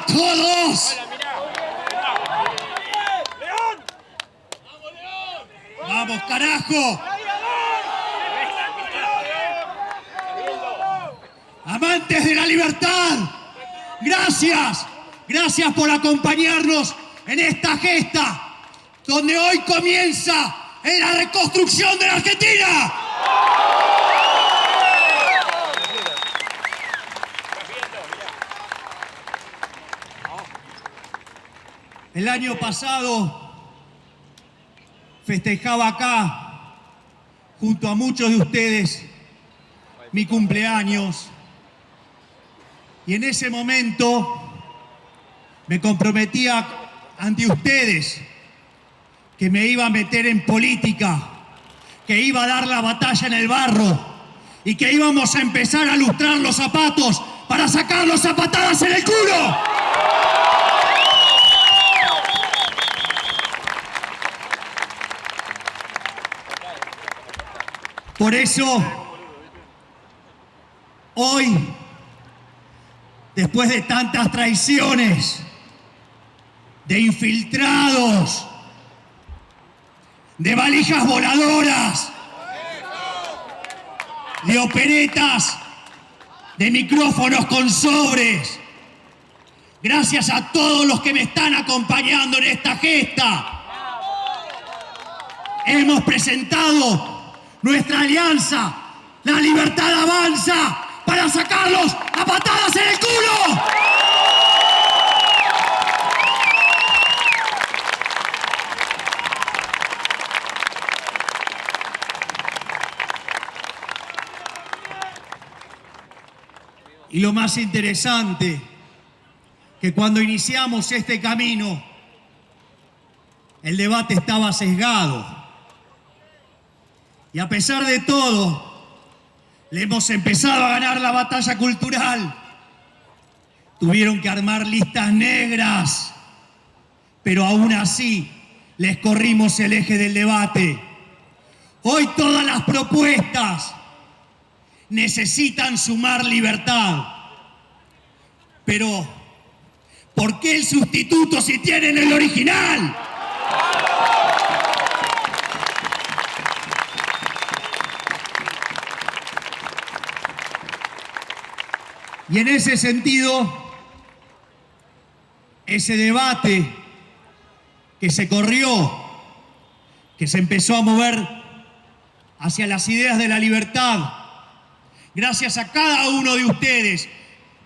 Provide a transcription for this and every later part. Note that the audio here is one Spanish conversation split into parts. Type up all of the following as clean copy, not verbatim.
a todos. ¡Vamos, carajo! Amantes de la libertad, gracias. Gracias por acompañarnos en esta gesta, donde hoy comienza la reconstrucción de la Argentina. El año pasado festejaba acá, junto a muchos de ustedes, mi cumpleaños. Y en ese momento me comprometía ante ustedes que me iba a meter en política, que iba a dar la batalla en el barro y que íbamos a empezar a lustrar los zapatos para sacarlos a patadas en el culo. Por eso, hoy, después de tantas traiciones, de infiltrados, de valijas voladoras, de operetas, de micrófonos con sobres, gracias a todos los que me están acompañando en esta gesta, hemos presentado nuestra alianza, La Libertad Avanza, para sacarlos a patadas en el culo. Y lo más interesante, que cuando iniciamos este camino, el debate estaba sesgado. Y a pesar de todo, le hemos empezado a ganar la batalla cultural. Tuvieron que armar listas negras, pero aún así les corrimos el eje del debate. Hoy todas las propuestas necesitan sumar libertad. Pero, ¿por qué el sustituto si tienen el original? Y en ese sentido, ese debate que se corrió, que se empezó a mover hacia las ideas de la libertad, gracias a cada uno de ustedes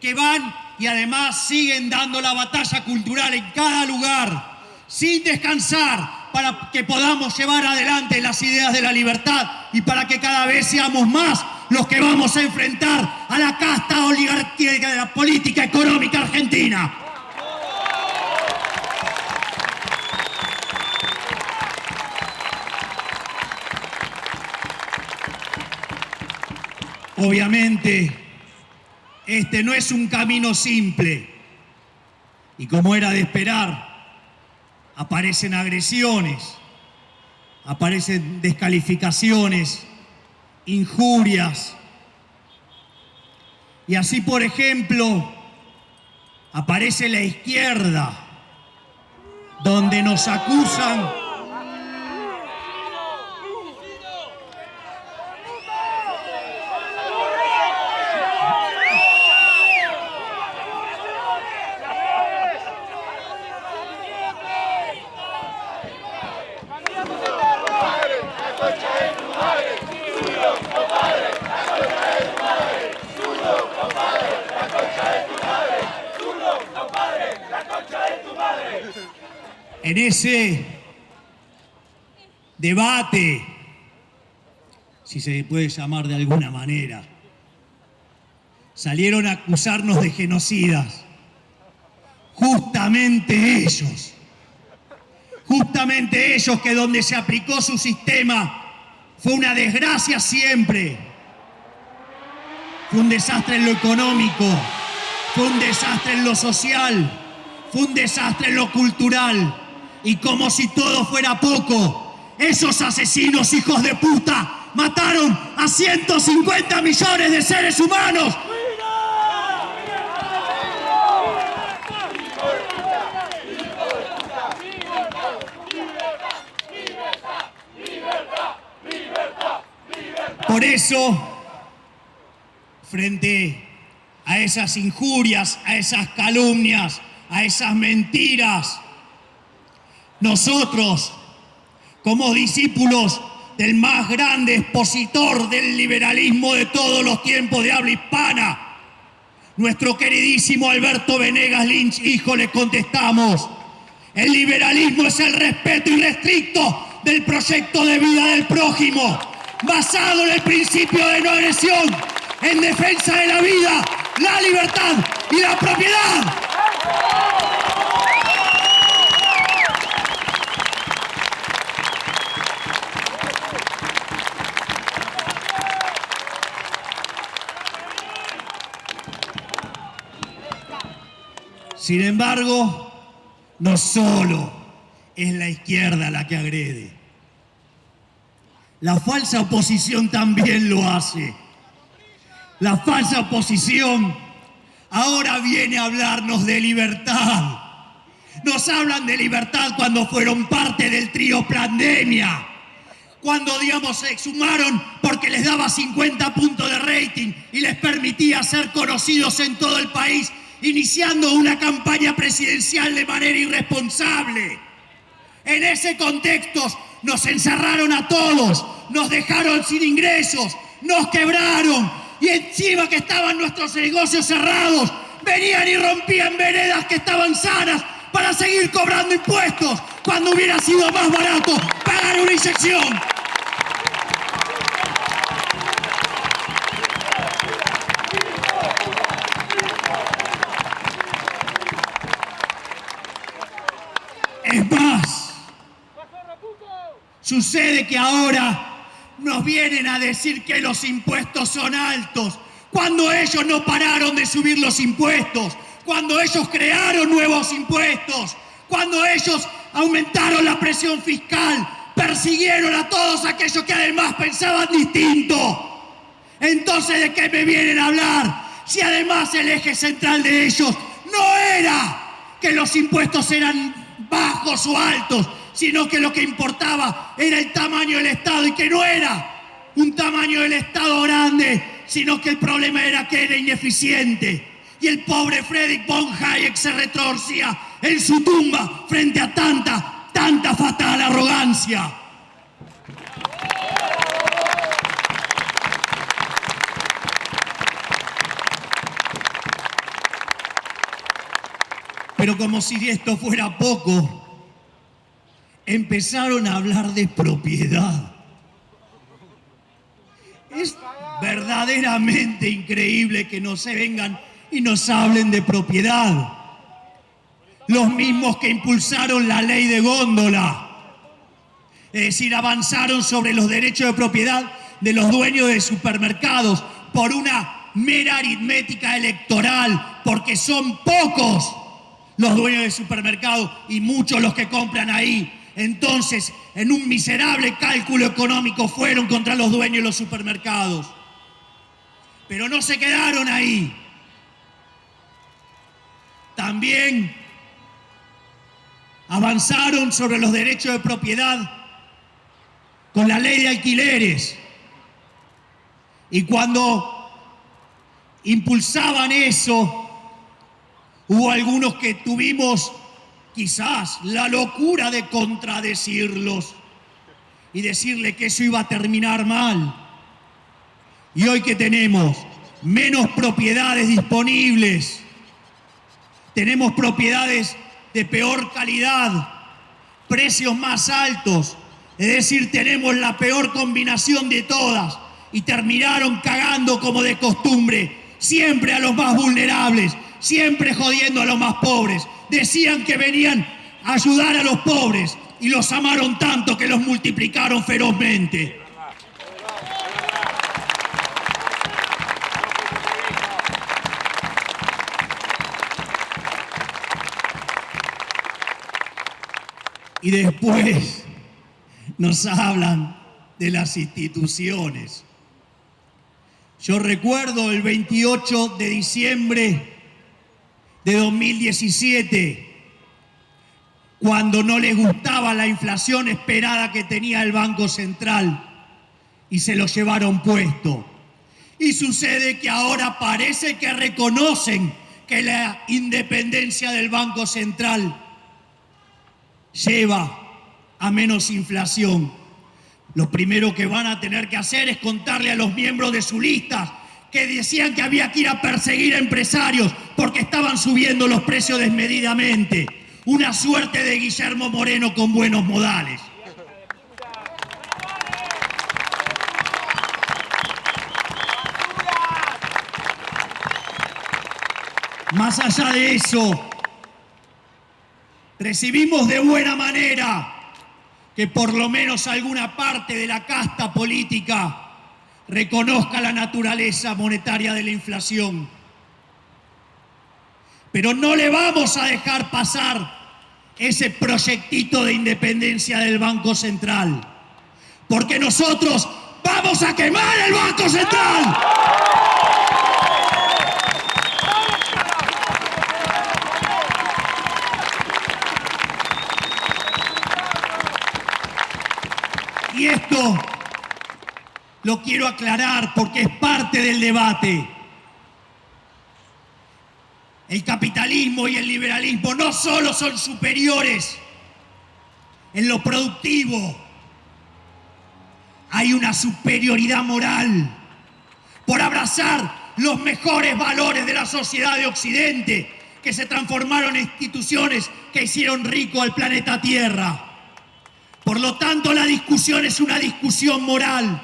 que van y además siguen dando la batalla cultural en cada lugar, sin descansar, para que podamos llevar adelante las ideas de la libertad y para que cada vez seamos más los que vamos a enfrentar a la casta oligárquica de la política económica argentina. Obviamente, este no es un camino simple. Y como era de esperar, aparecen agresiones, aparecen descalificaciones, injurias. Y así, por ejemplo, aparece la izquierda, donde nos acusan en ese debate, si se puede llamar de alguna manera, salieron a acusarnos de genocidas. Justamente ellos que donde se aplicó su sistema fue una desgracia siempre. Fue un desastre en lo económico, fue un desastre en lo social, fue un desastre en lo cultural. Y como si todo fuera poco, esos asesinos hijos de puta mataron a 150 millones de seres humanos. Por eso, frente a esas injurias, a esas calumnias, a esas mentiras, nosotros, como discípulos del más grande expositor del liberalismo de todos los tiempos de habla hispana, nuestro queridísimo Alberto Venegas Lynch, hijo, le contestamos: el liberalismo es el respeto irrestricto del proyecto de vida del prójimo, basado en el principio de no agresión, en defensa de la vida, la libertad y la propiedad. Sin embargo, no solo es la izquierda la que agrede. La falsa oposición también lo hace. La falsa oposición ahora viene a hablarnos de libertad. Nos hablan de libertad cuando fueron parte del trío Plandemia. Cuando, digamos, se exhumaron porque les daba 50 puntos de rating y les permitía ser conocidos en todo el país, iniciando una campaña presidencial de manera irresponsable. En ese contexto nos encerraron a todos, nos dejaron sin ingresos, nos quebraron y encima que estaban nuestros negocios cerrados, venían y rompían veredas que estaban sanas para seguir cobrando impuestos cuando hubiera sido más barato pagar una inyección. Es más, sucede que ahora nos vienen a decir que los impuestos son altos, cuando ellos no pararon de subir los impuestos, cuando ellos crearon nuevos impuestos, cuando ellos aumentaron la presión fiscal, persiguieron a todos aquellos que además pensaban distinto. Entonces, ¿de qué me vienen a hablar? Si además el eje central de ellos no era que los impuestos eran bajos o altos, sino que lo que importaba era el tamaño del Estado, y que no era un tamaño del Estado grande, sino que el problema era que era ineficiente. Y el pobre Friedrich von Hayek se retorcía en su tumba frente a tanta fatal arrogancia. Pero como si esto fuera poco, empezaron a hablar de propiedad. Es verdaderamente increíble que no se vengan y nos hablen de propiedad. Los mismos que impulsaron la ley de góndola. Es decir, avanzaron sobre los derechos de propiedad de los dueños de supermercados por una mera aritmética electoral, porque son pocos los dueños de supermercados y muchos los que compran ahí. Entonces, en un miserable cálculo económico, fueron contra los dueños de los supermercados. Pero no se quedaron ahí. También avanzaron sobre los derechos de propiedad con la ley de alquileres. Y cuando impulsaban eso, hubo algunos que tuvimos quizás la locura de contradecirlos y decirle que eso iba a terminar mal. Y hoy que tenemos menos propiedades disponibles, tenemos propiedades de peor calidad, precios más altos, es decir, tenemos la peor combinación de todas, y terminaron cagando como de costumbre, siempre a los más vulnerables, siempre jodiendo a los más pobres. Decían que venían a ayudar a los pobres y los amaron tanto que los multiplicaron ferozmente. Y después nos hablan de las instituciones. Yo recuerdo el 28 de diciembre de 2017, cuando no les gustaba la inflación esperada que tenía el Banco Central, y se lo llevaron puesto. Y sucede que ahora parece que reconocen que la independencia del Banco Central lleva a menos inflación. Lo primero que van a tener que hacer es contarle a los miembros de su lista que decían que había que ir a perseguir a empresarios porque estaban subiendo los precios desmedidamente. Una suerte de Guillermo Moreno con buenos modales. Más allá de eso, recibimos de buena manera que por lo menos alguna parte de la casta política reconozca la naturaleza monetaria de la inflación. Pero no le vamos a dejar pasar ese proyectito de independencia del Banco Central, porque nosotros vamos a quemar el Banco Central. Y esto lo quiero aclarar porque es parte del debate. El capitalismo y el liberalismo no solo son superiores en lo productivo, hay una superioridad moral por abrazar los mejores valores de la sociedad de Occidente que se transformaron en instituciones que hicieron rico al planeta Tierra. Por lo tanto, la discusión es una discusión moral.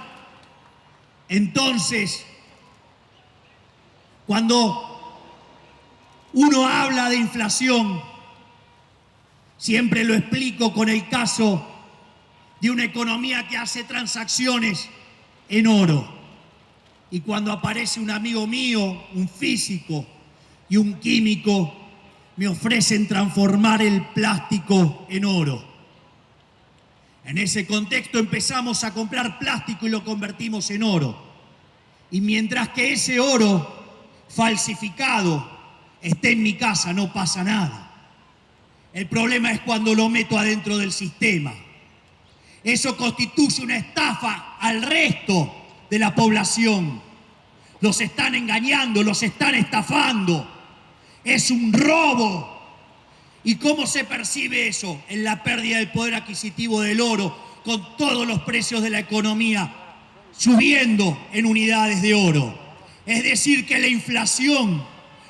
Entonces, cuando uno habla de inflación, siempre lo explico con el caso de una economía que hace transacciones en oro. Y cuando aparece un amigo mío, un físico y un químico, me ofrecen transformar el plástico en oro. En ese contexto empezamos a comprar plástico y lo convertimos en oro. Y mientras que ese oro falsificado esté en mi casa, no pasa nada. El problema es cuando lo meto adentro del sistema. Eso constituye una estafa al resto de la población. Los están engañando, los están estafando. Es un robo. ¿Y cómo se percibe eso? En la pérdida del poder adquisitivo del oro, con todos los precios de la economía subiendo en unidades de oro. Es decir, que la inflación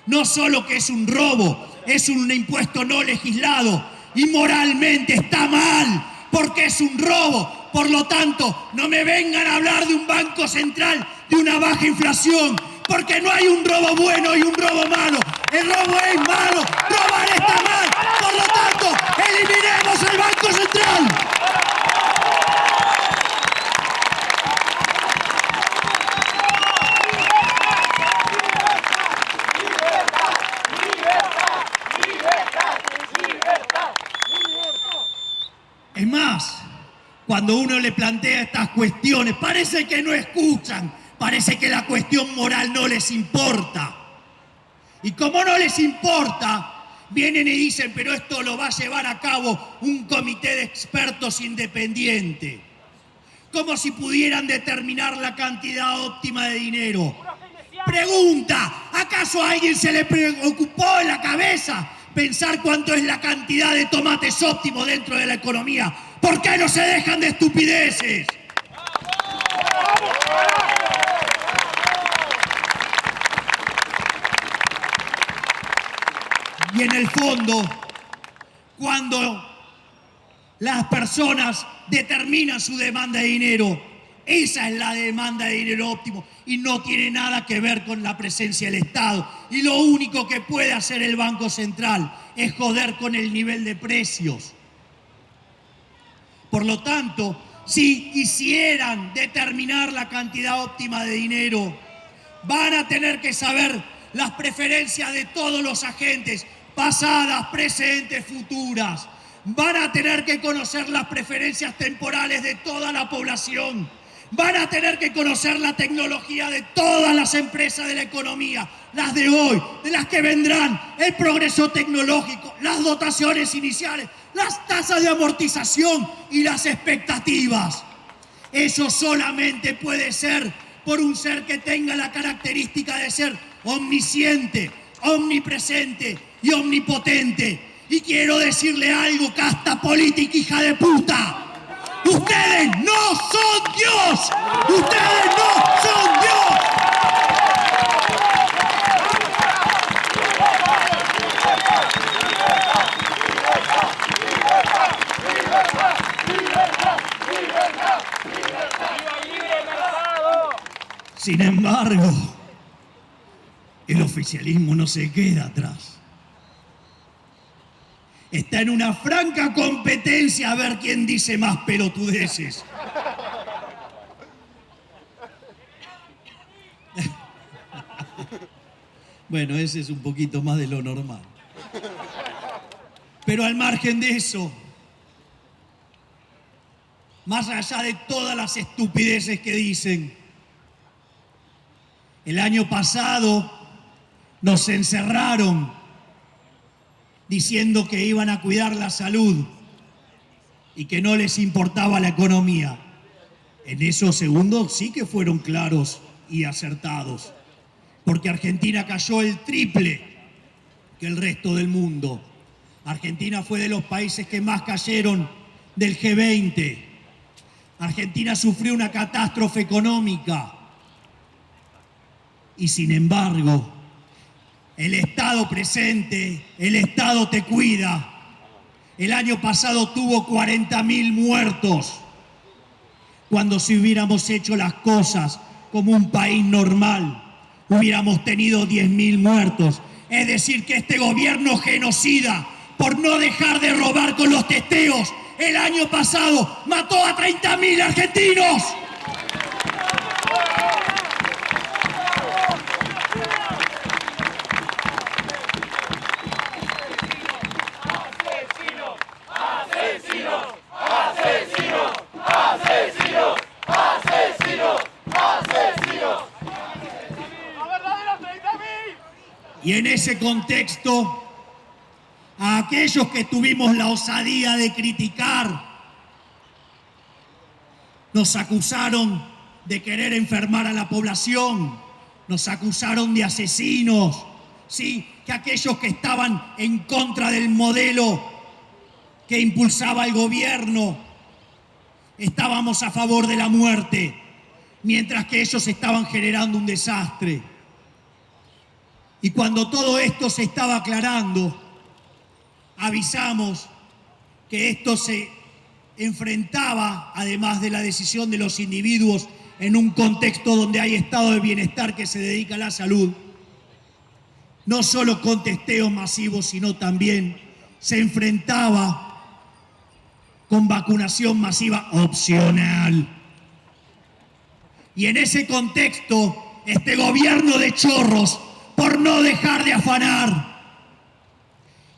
no solo que es un robo, es un impuesto no legislado y moralmente está mal, porque es un robo. Por lo tanto, no me vengan a hablar de un banco central, de una baja inflación, porque no hay un robo bueno y un robo malo. El robo es malo, robar está mal. Por lo tanto, eliminemos el Banco Central. Es más, cuando uno le plantea estas cuestiones, parece que no escuchan, parece que la cuestión moral no les importa. Y como no les importa, vienen y dicen, pero esto lo va a llevar a cabo un comité de expertos independiente. Como si pudieran determinar la cantidad óptima de dinero. Pregunta, ¿acaso a alguien se le preocupó en la cabeza pensar cuánto es la cantidad de tomates óptimos dentro de la economía? ¿Por qué no se dejan de estupideces? Y en el fondo, cuando las personas determinan su demanda de dinero, esa es la demanda de dinero óptimo y no tiene nada que ver con la presencia del Estado. Y lo único que puede hacer el Banco Central es joder con el nivel de precios. Por lo tanto, si quisieran determinar la cantidad óptima de dinero, van a tener que saber las preferencias de todos los agentes, pasadas, presentes, futuras. Van a tener que conocer las preferencias temporales de toda la población. Van a tener que conocer la tecnología de todas las empresas de la economía, las de hoy, de las que vendrán, el progreso tecnológico, las dotaciones iniciales, las tasas de amortización y las expectativas. Eso solamente puede ser por un ser que tenga la característica de ser omnisciente, omnipresente y omnipotente. Y quiero decirle algo, casta política, hija de puta. Ustedes no son Dios. Ustedes no son Dios. Sin embargo, el oficialismo no se queda atrás. Está en una franca competencia a ver quién dice más pelotudeces. Bueno, ese es un poquito más de lo normal. Pero al margen de eso, más allá de todas las estupideces que dicen, el año pasado nos encerraron diciendo que iban a cuidar la salud y que no les importaba la economía. En esos segundos sí que fueron claros y acertados, porque Argentina cayó el triple que el resto del mundo. Argentina fue de los países que más cayeron del G20. Argentina sufrió una catástrofe económica. Y sin embargo, el Estado presente, el Estado te cuida. El año pasado tuvo 40.000 muertos, cuando si hubiéramos hecho las cosas como un país normal, hubiéramos tenido 10.000 muertos. Es decir, que este gobierno genocida, por no dejar de robar con los testeos, el año pasado mató a 30.000 argentinos. Y en ese contexto, a aquellos que tuvimos la osadía de criticar, nos acusaron de querer enfermar a la población, nos acusaron de asesinos, ¿sí? Que aquellos que estaban en contra del modelo que impulsaba el gobierno, estábamos a favor de la muerte, mientras que ellos estaban generando un desastre. Y cuando todo esto se estaba aclarando, avisamos que esto se enfrentaba, además de la decisión de los individuos, en un contexto donde hay estado de bienestar que se dedica a la salud, no solo con testeos masivos, sino también se enfrentaba con vacunación masiva opcional. Y en ese contexto, este gobierno de chorros, por no dejar de afanar,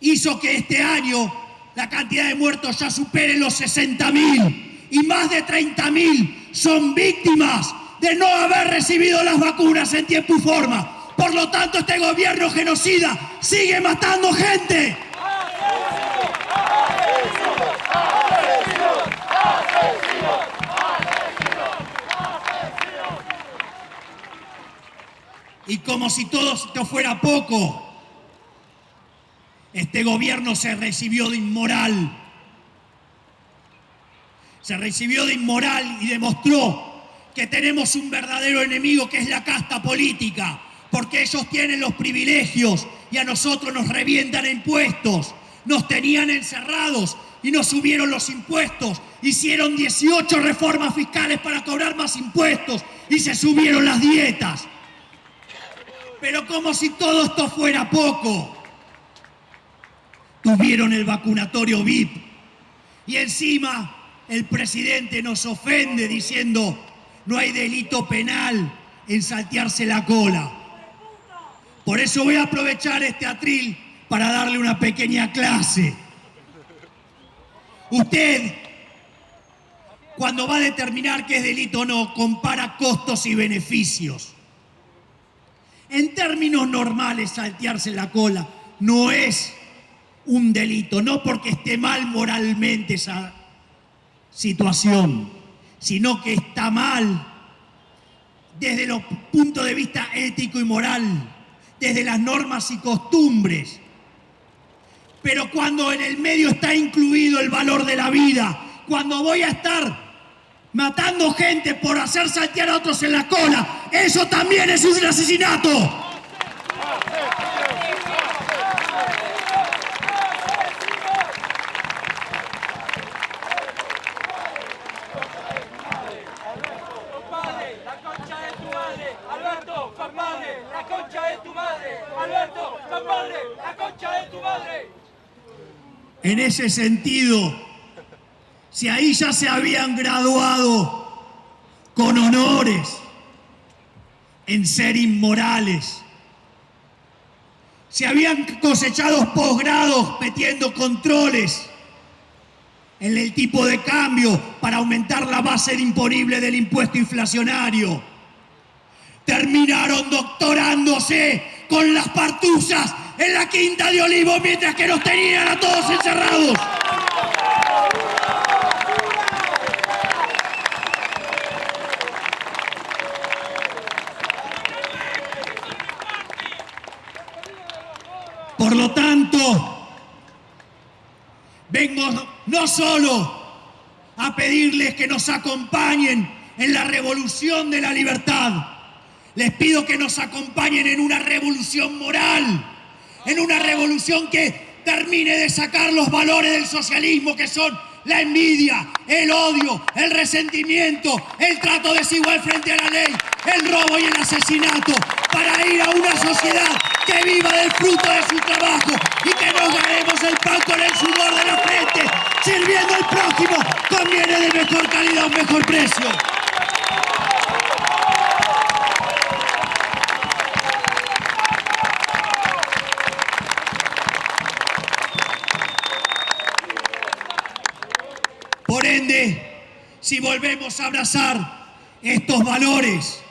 hizo que este año la cantidad de muertos ya supere los 60.000 y más de 30.000 son víctimas de no haber recibido las vacunas en tiempo y forma. Por lo tanto, este gobierno genocida sigue matando gente. Y como si todo esto fuera poco, este gobierno se recibió de inmoral. Se recibió de inmoral y demostró que tenemos un verdadero enemigo, que es la casta política, porque ellos tienen los privilegios y a nosotros nos revientan impuestos. Nos tenían encerrados y nos subieron los impuestos. Hicieron 18 reformas fiscales para cobrar más impuestos y se subieron las dietas. Pero como si todo esto fuera poco, tuvieron el vacunatorio VIP y encima el presidente nos ofende diciendo no hay delito penal en saltearse la cola. Por eso voy a aprovechar este atril para darle una pequeña clase. Usted, cuando va a determinar qué es delito o no, compara costos y beneficios. En términos normales, saltearse la cola no es un delito, no porque esté mal moralmente esa situación, sino que está mal desde los puntos de vista ético y moral, desde las normas y costumbres. Pero cuando en el medio está incluido el valor de la vida, cuando voy a estar matando gente por hacer saltear a otros en la cola, eso también es un asesinato. En ese sentido, si ahí ya se habían graduado con honores en ser inmorales, si habían cosechado posgrados metiendo controles en el tipo de cambio para aumentar la base imponible del impuesto inflacionario, terminaron doctorándose con las partuzas en la Quinta de Olivos mientras que nos tenían a todos encerrados. Por lo tanto, vengo no solo a pedirles que nos acompañen en la revolución de la libertad, les pido que nos acompañen en una revolución moral, en una revolución que termine de sacar los valores del socialismo, que son la envidia, el odio, el resentimiento, el trato desigual frente a la ley, el robo y el asesinato, para ir a una sociedad que viva del fruto de su trabajo y que nos ganemos el pan con el sudor de la frente, sirviendo al prójimo con bienes de mejor calidad a un mejor precio. Por ende, si volvemos a abrazar estos valores,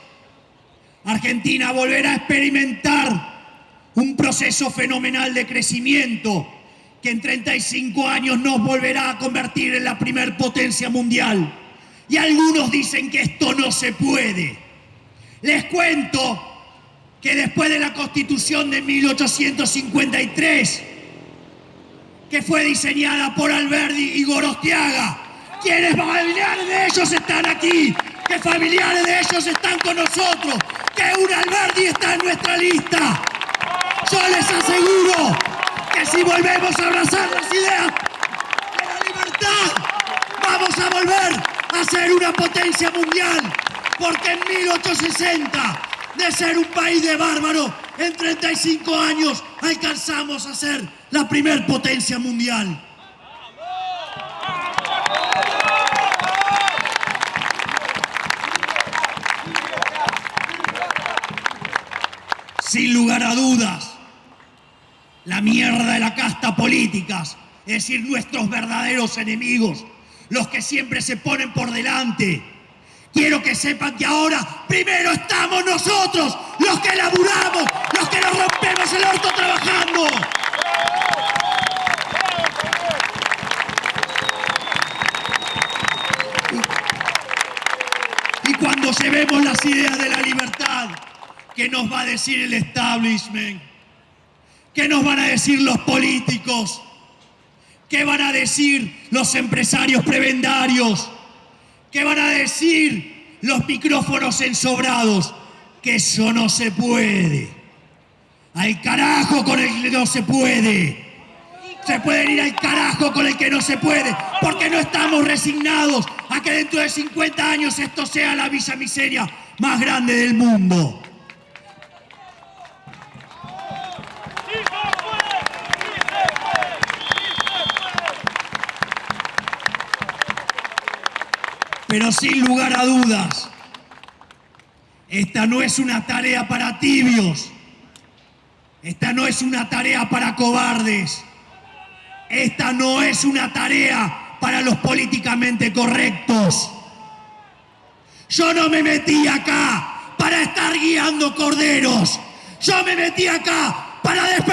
Argentina volverá a experimentar un proceso fenomenal de crecimiento que en 35 años nos volverá a convertir en la primer potencia mundial. Y algunos dicen que esto no se puede. Les cuento que después de la Constitución de 1853, que fue diseñada por Alberdi y Gorostiaga, quienes familiares de ellos están aquí, que familiares de ellos están con nosotros, que un Alberdi está en nuestra lista. Yo les aseguro que si volvemos a abrazar las ideas de la libertad, vamos a volver a ser una potencia mundial, porque en 1860, de ser un país de bárbaros, en 35 años alcanzamos a ser la primer potencia mundial. Sin lugar a dudas, la mierda de la casta políticas, es decir, nuestros verdaderos enemigos, los que siempre se ponen por delante. Quiero que sepan que ahora primero estamos nosotros, los que laburamos, los que nos rompemos el orto trabajando. Y cuando llevemos las ideas de la libertad, ¿qué nos va a decir el establishment? ¿Qué nos van a decir los políticos? ¿Qué van a decir los empresarios prebendarios? ¿Qué van a decir los micrófonos ensobrados? Que eso no se puede. Al carajo con el que no se puede. Se pueden ir al carajo con el que no se puede, porque no estamos resignados a que dentro de 50 años esto sea la villa miseria más grande del mundo. Pero sin lugar a dudas, esta no es una tarea para tibios, esta no es una tarea para cobardes, esta no es una tarea para los políticamente correctos. Yo no me metí acá para estar guiando corderos, yo me metí acá para despertar